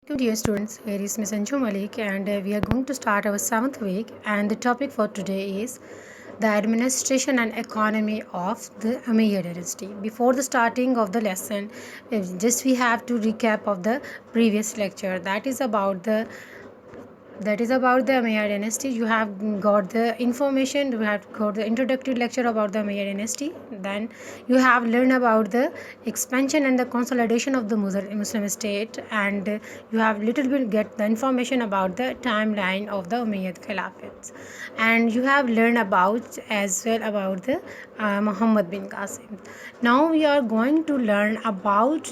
Dear students, here is Ms. Anju Malik and we are going to start our 7th week, and the topic for today is the administration and economy of the Umayyad dynasty. Before the starting of the lesson, just we have to recap of the previous lecture, that is about the Umayyad dynasty. You have got the information, you have got the introductory lecture about the Umayyad dynasty. Then you have learned about the expansion and the consolidation of the Muslim state, and you have little bit get the information about the timeline of the Umayyad Khilafat. And you have learned about as well about the Muhammad bin Qasim. Now we are going to learn about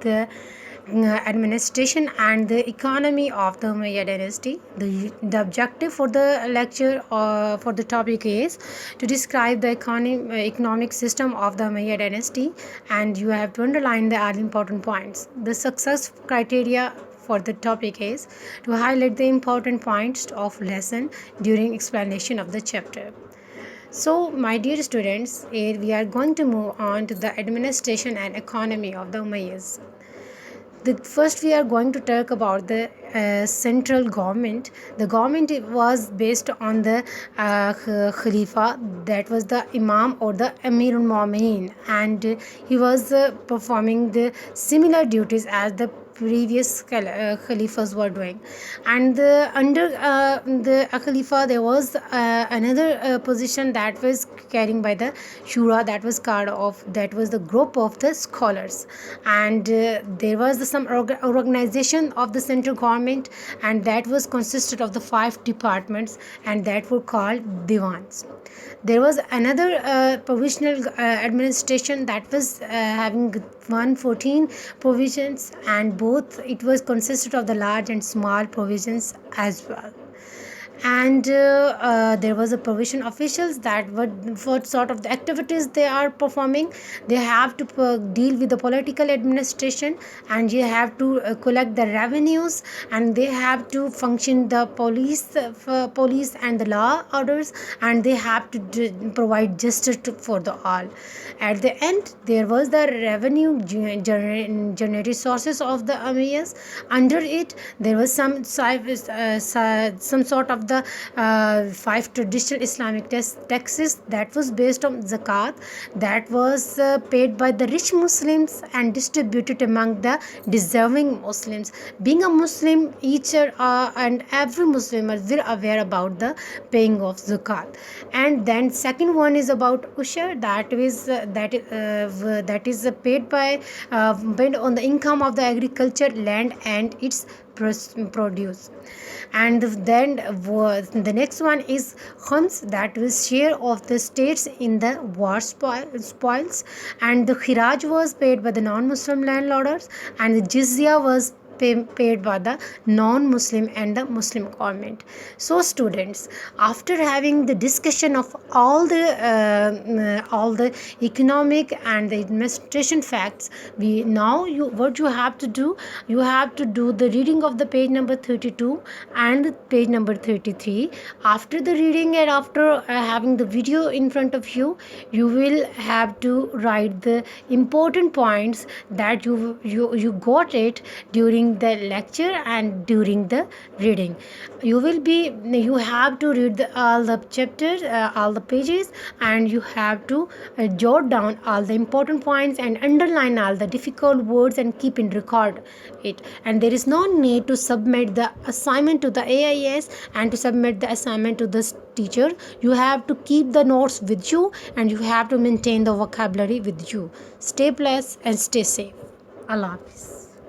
the administration and the economy of the Umayyad dynasty. The objective for the lecture for the topic is to describe the economic system of the Umayyad dynasty, and you have to underline the all important points. The success criteria for the topic is to highlight the important points of lesson during explanation of the chapter. So, my dear students, here we are going to move on to the administration and economy of the Umayyads. First, we are going to talk about the central government. The government was based on the Khalifa, that was the Imam or the Amir al-Mu'minin, and he was performing the similar duties as the previous Khalifas were doing. And under the Khalifa, there was another position that was carrying by the Shura, that was the group of the scholars, and there was some organization of the central government, and that was consisted of the 5 departments, and that were called Diwans. There was another provisional administration that was having 114 provisions, and both it was consisted of the large and small provisions as well. And there was a provision officials that were what sort of the activities they are performing. They have to deal with the political administration, and you have to collect the revenues, and they have to function the police and the law orders, and they have to provide justice for the all. At the end, there was the revenue generated sources of the Umayyads. Under it, there was some sort of the 5 traditional Islamic taxes that was based on zakat, that was paid by the rich Muslims and distributed among the deserving Muslims. Being a Muslim, each and every Muslim is well aware about the paying of zakat. And then second one is about ushur, that is paid on the income of the agriculture land and its produce. And then the next one is khums, that is share of the states in the war spoils, and the khiraj was paid by the non-Muslim landlords, and the jizya was paid by the non-Muslim and the Muslim government. So students, after having the discussion of all the economic and the administration facts, what you have to do, you have to do the reading of the page number 32 and page number 33. After the reading and after having the video in front of you, you will have to write the important points that you got it during the lecture and during the reading. You have to read all the chapters, all the pages, and you have to jot down all the important points and underline all the difficult words and keep in record it. And there is no need to submit the assignment to the AIS and to submit the assignment to the teacher. You have to keep the notes with you, and you have to maintain the vocabulary with you. Stay blessed and stay safe. Allah Hafiz.